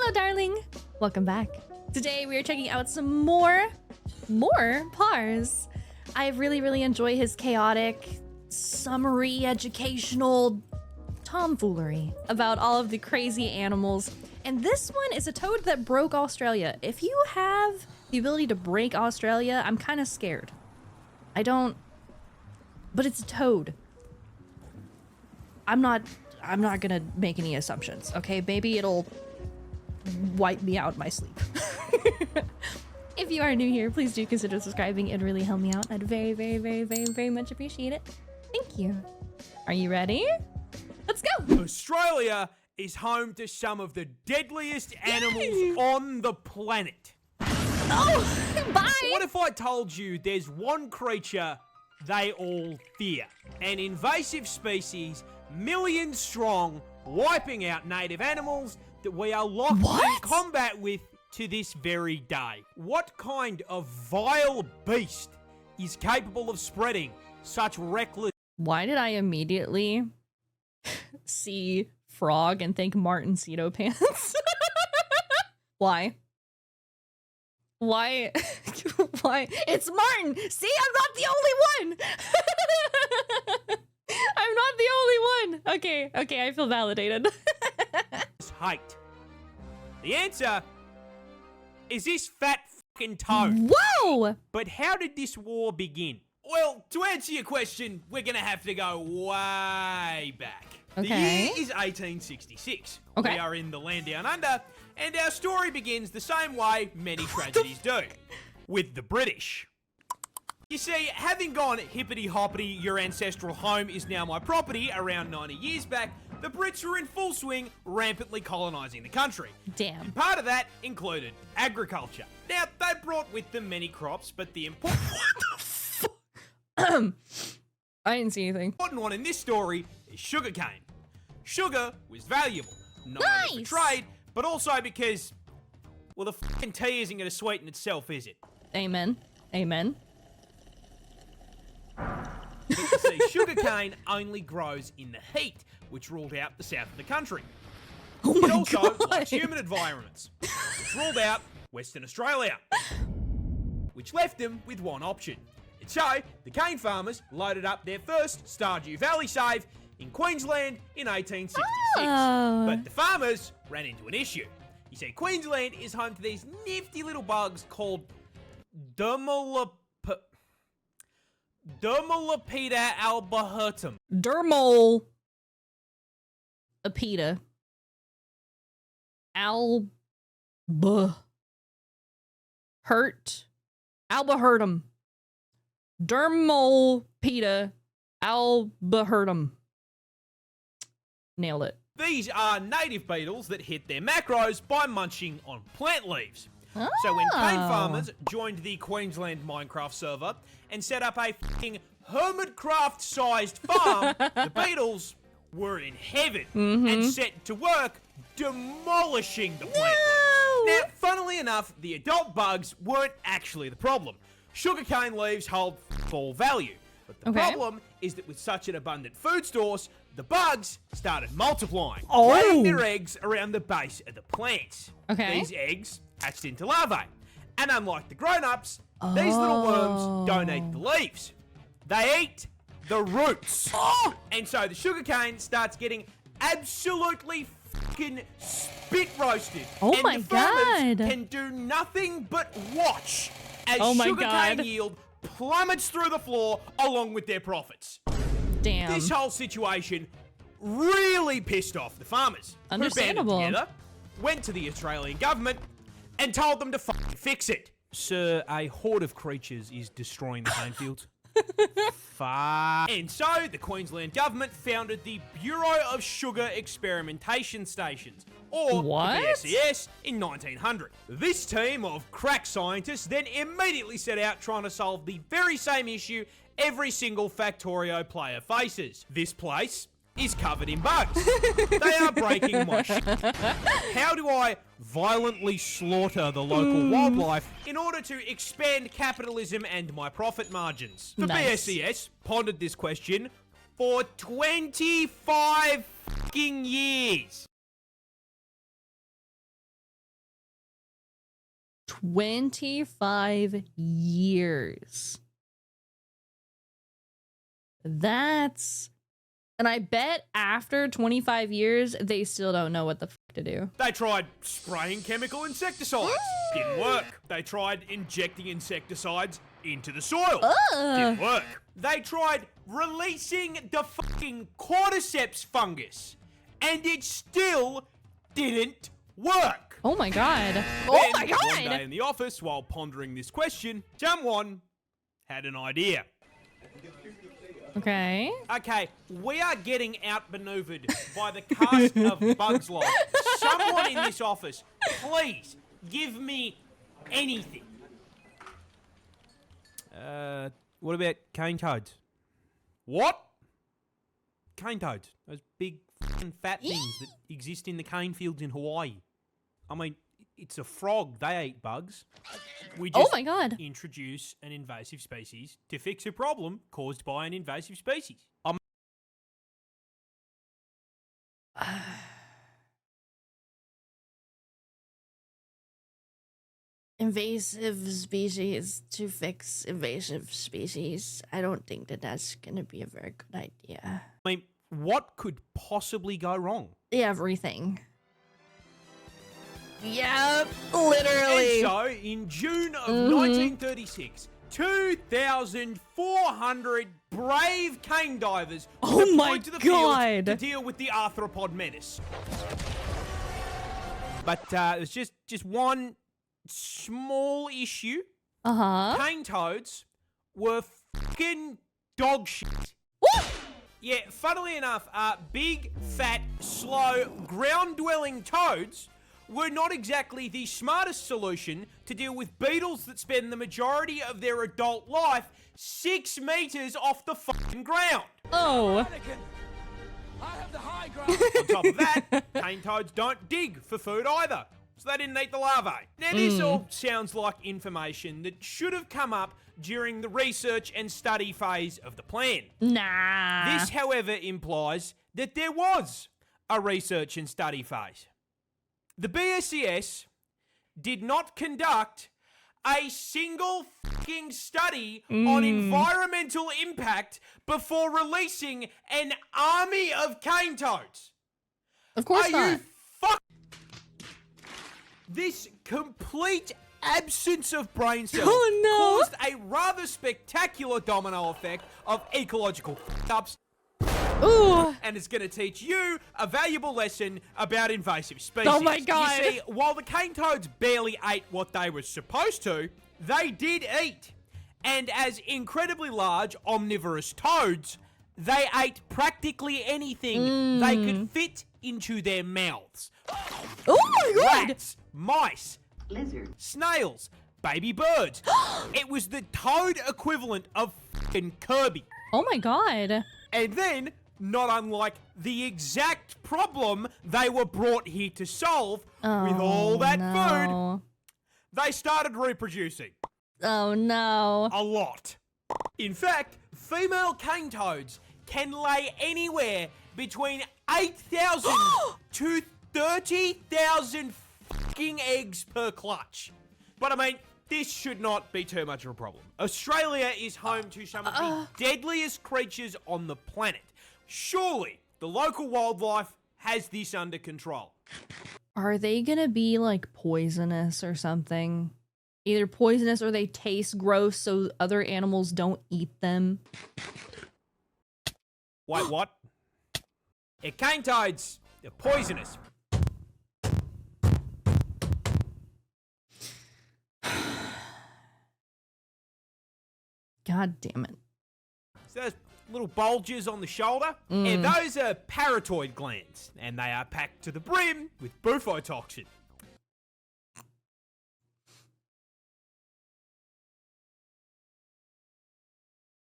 Hello, darling. Welcome back. Today we are checking out some more Parz. I really enjoy his chaotic, summary, educational tomfoolery about all of the crazy animals. And this one is a toad that broke Australia. If you have the ability to break Australia, I'm kind of scared. I don't, but it's a toad. I'm not gonna make any assumptions, okay? Maybe it'll wipe me out in my sleep. If you are new here, please do consider subscribing. It'd really help me out. I'd very much appreciate it. Thank you. Are you ready? Let's go. Australia is home to some of the deadliest animals on the planet. Oh, bye. What if I told you there's one creature they all fear? An invasive species, millions strong, wiping out native animals that we are locked in combat with to this very day. What kind of vile beast is capable of spreading such reckless... Why did I immediately see frog and think Martin Cedo pants? Why? Why? Why? It's Martin! See, I'm not the only one! I'm not the only one! Okay, I feel validated. height. The answer is this fat fucking toad. Whoa! But how did this war begin? Well, to answer your question, we're gonna have to go way back. Okay. The year is 1866. Okay. We are in the land down under, and our story begins the same way many tragedies do, with the British. You see, having gone hippity-hoppity, your ancestral home is now my property around 90 years back, the Brits were in full swing, rampantly colonising the country. Damn. And part of that included agriculture. Now, they brought with them many crops, but the important... I didn't see anything. important one in this story is sugarcane. Sugar was valuable, not only for trade, but also because, well, the fucking tea isn't going to sweeten itself, is it? Amen. Amen. But you see, sugarcane only grows in the heat, which ruled out the south of the country. Oh It my also God. likes humid environments, which ruled out Western Australia, which left them with one option. And so, the cane farmers loaded up their first Stardew Valley save in Queensland in 1866. Oh. But the farmers ran into an issue. You see, Queensland is home to these nifty little bugs called Dermalopida albahertum. Dermal. Apita. Albahertum. Dermalpita albahertum. Nailed it. These are native beetles that hit their macros by munching on plant leaves. So when cane farmers joined the Queensland Minecraft server and set up a f***ing Hermitcraft-sized farm, the beetles were in heaven and set to work demolishing the plant leaves. Now, funnily enough, the adult bugs weren't actually the problem. Sugarcane leaves hold all value. But the problem is that with such an abundant food source, the bugs started multiplying, laying their eggs around the base of the plants. These eggs hatched into larvae. And unlike the grown-ups, these little worms don't eat the leaves. They eat the roots. And so the sugarcane starts getting absolutely fucking spit roasted. Oh my and the farmers God. can do nothing but watch as Oh my sugarcane God. yield plummets through the floor along with their profits. Damn. This whole situation really pissed off the farmers. Understandable. Who banded together, went to the Australian government, and told them to fucking fix it. Sir, a horde of creatures is destroying the cane fields. And so, the Queensland government founded the Bureau of Sugar Experimentation Stations, or the BSES, in 1900. This team of crack scientists then immediately set out trying to solve the very same issue every single Factorio player faces. This place is covered in bugs. They are breaking my shit. How do I violently slaughter the local wildlife in order to expand capitalism and my profit margins? The BSES pondered this question for 25 fucking years. 25 years. That's... And I bet after 25 years, they still don't know what the fuck to do. They tried spraying chemical insecticides. Didn't work. They tried injecting insecticides into the soil. Didn't work. They tried releasing the fucking cordyceps fungus. And it still didn't work. Oh my god. Then, Oh my god! One day in the office, while pondering this question, someone had an idea. Okay. Okay, we are getting outmaneuvered by the cast of Bugs Life. Someone in this office, please give me anything. What about cane toads? What? Cane toads. Those big fucking fat things that exist in the cane fields in Hawaii. I mean, it's a frog. They eat bugs. We just Oh my god. introduce an invasive species to fix a problem caused by an invasive species. Invasive species to fix invasive species. I don't think that that's gonna be a very good idea. I mean, what could possibly go wrong? Everything. Yep, literally. And so, in June of 1936, 2,400 brave cane divers Oh my deployed to the field God. to deal with the arthropod menace. But there's just one small issue. Cane toads were fucking dog shit. Woo! Yeah, funnily enough, big, fat, slow, ground-dwelling toads were not exactly the smartest solution to deal with beetles that spend the majority of their adult life 6 meters off the fucking ground. Oh. I have the high ground. On top of that, cane toads don't dig for food either, so they didn't eat the larvae. Now, this all sounds like information that should have come up during the research and study phase of the plan. Nah. This, however, implies that there was a research and study phase. The BSES did not conduct a single fucking study on environmental impact before releasing an army of cane toads. Of course Are not. you fuck? This complete absence of brain cells caused a rather spectacular domino effect of ecological fuck-ups. Ooh. And it's going to teach you a valuable lesson about invasive species. Oh my god. You see, while the cane toads barely ate what they were supposed to, they did eat. And as incredibly large omnivorous toads, they ate practically anything they could fit into their mouths. Oh my god. Rats, mice, Lizard. snails, baby birds. It was the toad equivalent of fucking Kirby. Oh my god. And then, not unlike the exact problem they were brought here to solve, with all that food, they started reproducing. Oh no. A lot. In fact, female cane toads can lay anywhere between 8,000 to 30,000 fucking eggs per clutch. But I mean, this should not be too much of a problem. Australia is home to some of the deadliest creatures on the planet. Surely, the local wildlife has this under control. Are they gonna be like poisonous or something? Either poisonous or they taste gross so other animals don't eat them. Wait, what? Yeah, cane toads, they're poisonous. God damn it. So those little bulges on the shoulder, and those are parotid glands, and they are packed to the brim with bufotoxin.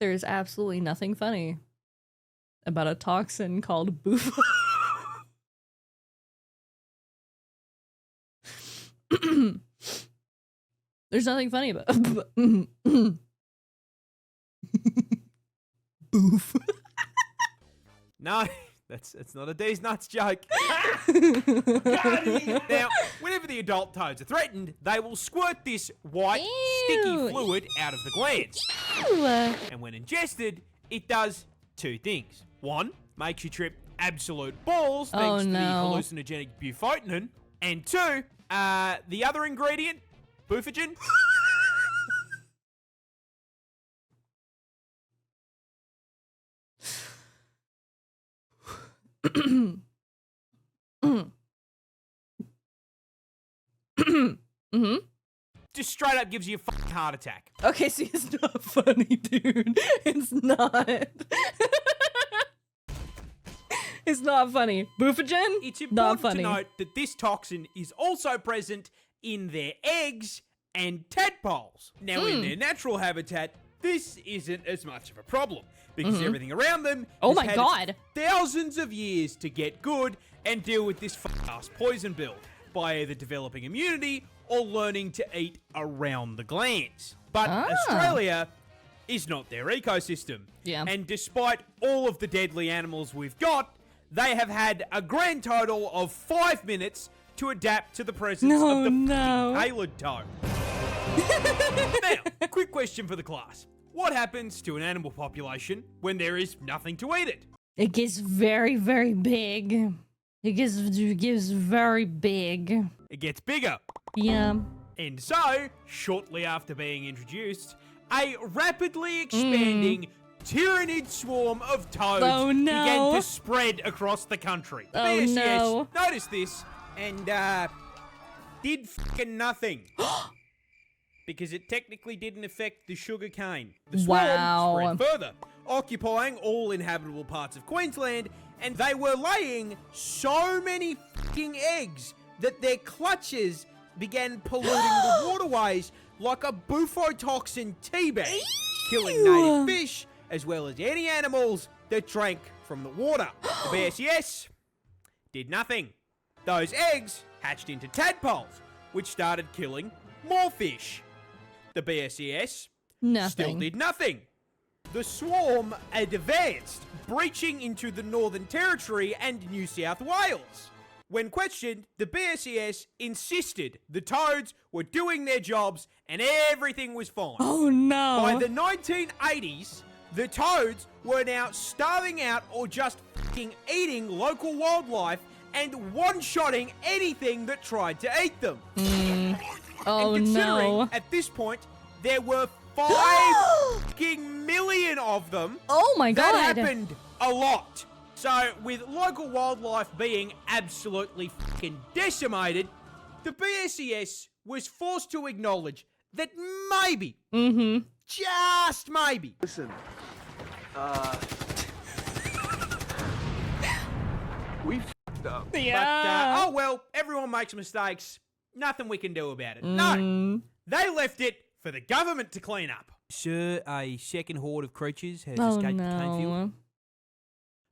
There's absolutely nothing funny about a toxin called bufo. There's nothing funny about boof. No, That's not a D's nuts joke. Now, whenever the adult toads are threatened, they will squirt this white, sticky Ew. fluid out of the glands. Ew. And when ingested, it does two things. One, makes you trip absolute balls thanks to the hallucinogenic bufotenin. And two, the other ingredient, bufogen. Just straight up gives you a fucking heart attack. Okay, see, it's not funny, dude. It's not. It's not funny. Bufogen? It's not important funny. to note that this toxin is also present in their eggs and tadpoles. Now, in their natural habitat, this isn't as much of a problem because everything around them Oh has my had God. thousands of years to get good and deal with this fuck-ass poison build by either developing immunity or learning to eat around the glands. But Australia is not their ecosystem. Yeah. And despite all of the deadly animals we've got, they have had a grand total of 5 minutes to adapt to the presence of the fucking Palid toad. Now, quick question for the class. What happens to an animal population when there is nothing to eat it? It gets very, very big. It gets very big. It gets bigger. Yeah. And so, shortly after being introduced, a rapidly expanding tyrannid swarm of toads began to spread across the country. The BSCS noticed this and did fucking nothing. Because it technically didn't affect the sugar cane. The swarm spread further, occupying all inhabitable parts of Queensland, and they were laying so many fucking eggs that their clutches began polluting the waterways like a bufotoxin teabag, killing native fish as well as any animals that drank from the water. The BSES did nothing. Those eggs hatched into tadpoles, which started killing more fish. The BSES still did nothing. The swarm advanced, breaching into the Northern Territory and New South Wales. When questioned, the BSES insisted the toads were doing their jobs and everything was fine. Oh no. By the 1980s, the toads were now starving out or just fucking eating local wildlife and one-shotting anything that tried to eat them. Oh and considering no. at this point there were 5 fucking million of them, Oh my God. that happened a lot. So, with local wildlife being absolutely fucking decimated, the BSES was forced to acknowledge that maybe, just maybe, Listen, we f***ed up. Yeah. but, oh well, everyone makes mistakes. Nothing we can do about it. No, they left it for the government to clean up. Sir, a second horde of creatures has escaped the cane field.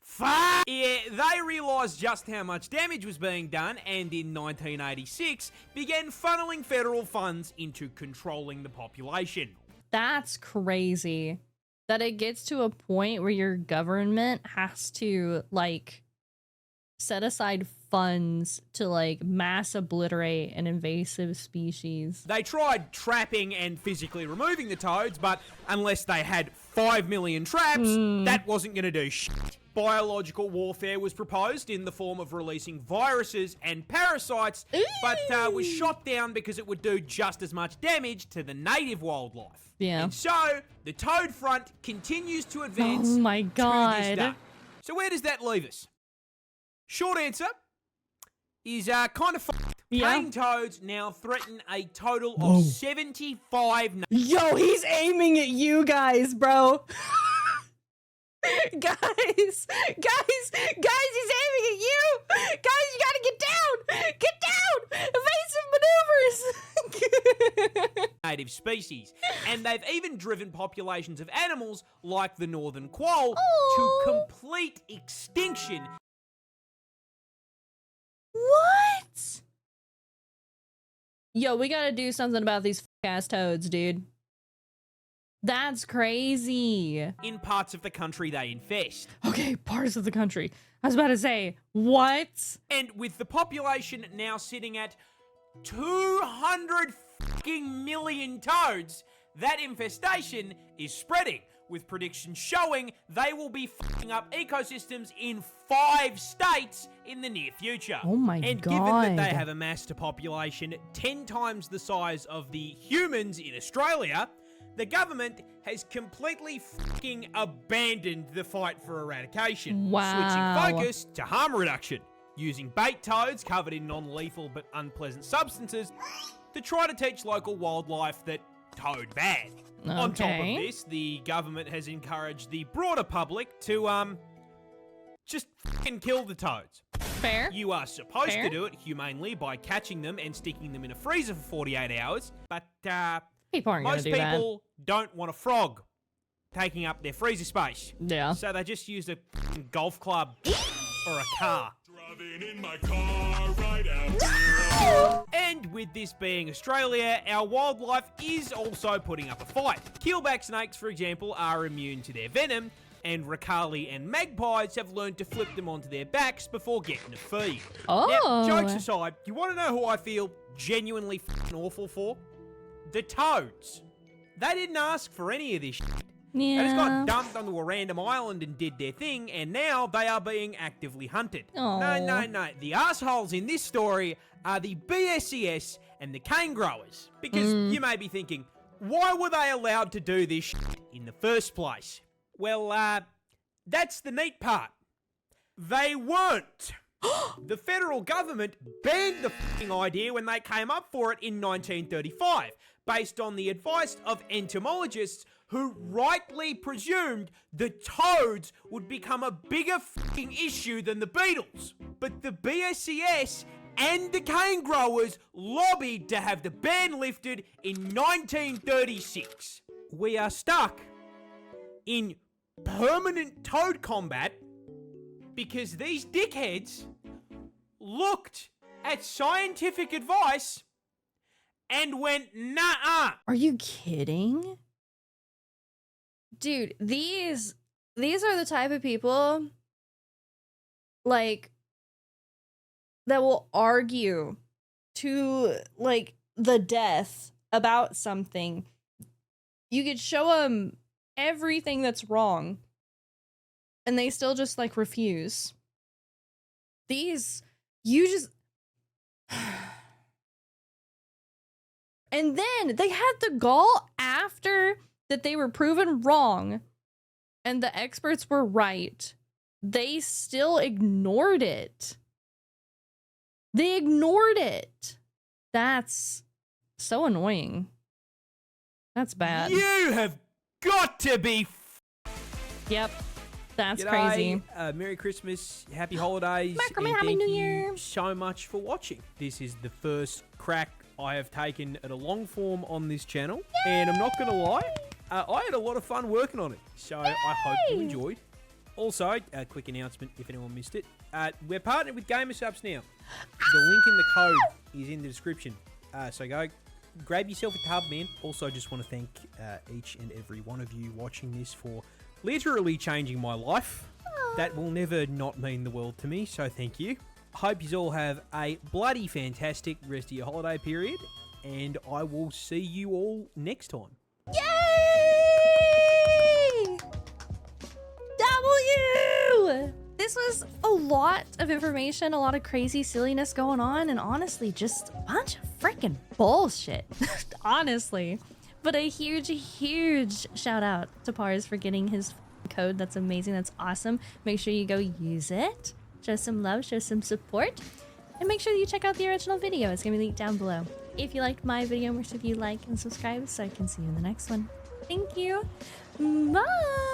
Fuck! Yeah, they realised just how much damage was being done and in 1986 began funneling federal funds into controlling the population. That's crazy. That it gets to a point where your government has to, like, set aside funds to, like, mass obliterate an invasive species. They tried trapping and physically removing the toads, but unless they had 5 million traps, that wasn't going to do shit. Biological warfare was proposed in the form of releasing viruses and parasites, but was shot down because it would do just as much damage to the native wildlife. Yeah. And so, the toad front continues to advance Oh my to this God. day. So where does that leave us? Short answer is kind of fucked. Yeah. Cane toads now threaten a total of 75 Yo, he's aiming at you guys, bro. Guys, he's aiming at you. Guys, you gotta get down. Get down. Evasive maneuvers. native species, and they've even driven populations of animals like the northern quoll to complete extinction. What? Yo, we gotta do something about these ass toads, dude. That's crazy. In parts of the country they infest. Okay, parts of the country. I was about to say, what? And with the population now sitting at 200 fucking million toads, that infestation is spreading, with predictions showing they will be fucking up ecosystems in 5 states in the near future. Oh my and God. given that they have amassed a population 10 times the size of the humans in Australia, the government has completely fucking abandoned the fight for eradication, Wow. switching focus to harm reduction, using bait toads covered in non-lethal but unpleasant substances to try to teach local wildlife that toad bad. On top of Okay. this, the government has encouraged the broader public to, just fucking kill the toads. Fair. You are supposed Fair. to do it humanely by catching them and sticking them in a freezer for 48 hours, but, People aren't gonna most do people don't want a frog taking up their freezer space. that. Yeah. So they just use a fucking golf club or a car. Driving in my car right out here. And with this being Australia, our wildlife is also putting up a fight. Keelback snakes, for example, are immune to their venom, and Ricali and magpies have learned to flip them onto their backs before getting a feed. Oh. Now, jokes aside, you want to know who I feel genuinely fucking awful for? The toads. They didn't ask for any of this shit. Yeah. They just got dumped onto a random island and did their thing, and now they are being actively hunted. Aw. No. The assholes in this story are the BSES and the cane growers. Because you may be thinking, why were they allowed to do this shit in the first place? Well, that's the neat part. They weren't. The federal government banned the f***ing idea when they came up for it in 1935, based on the advice of entomologists who rightly presumed the toads would become a bigger f***ing issue than the beetles. But the BSES and the cane growers lobbied to have the ban lifted in 1936. We are stuck in permanent toad combat because these dickheads looked at scientific advice and went, nah-uh. Are you kidding? Dude, these are the type of people like that will argue to like the death about something. You could show them everything that's wrong and they still just like refuse. You just and then they had the gall after that they were proven wrong and the experts were right. They still ignored it. They ignored it. That's so annoying. That's bad. You have got to be Yep. That's G'day, crazy. Merry Christmas, Happy Holidays, Macrame, and Happy thank New you Year. so much for watching. This is the first crack I have taken at a long form on this channel, and I'm not going to lie, I had a lot of fun working on it, so I hope you Yay. enjoyed. Also, a quick announcement if anyone missed it, we're partnered with GamerSubs now. The link in the code is in the description, so go grab yourself a tub, man. Also, just want to thank each and every one of you watching this for literally changing my life. That will never not mean the world to me, so thank you. Hope you all have a bloody fantastic rest of your holiday period, and I will see you all next time. Yay! W! This was a lot of information, a lot of crazy silliness going on, and honestly, just a bunch of freaking bullshit. Honestly. But a huge, huge shout out to Parz for getting his code. That's amazing. That's awesome. Make sure you go use it. Show some love, show some support. And make sure that you check out the original video. It's going to be linked down below. If you liked my video, make sure you like and subscribe so I can see you in the next one. Thank you. Bye!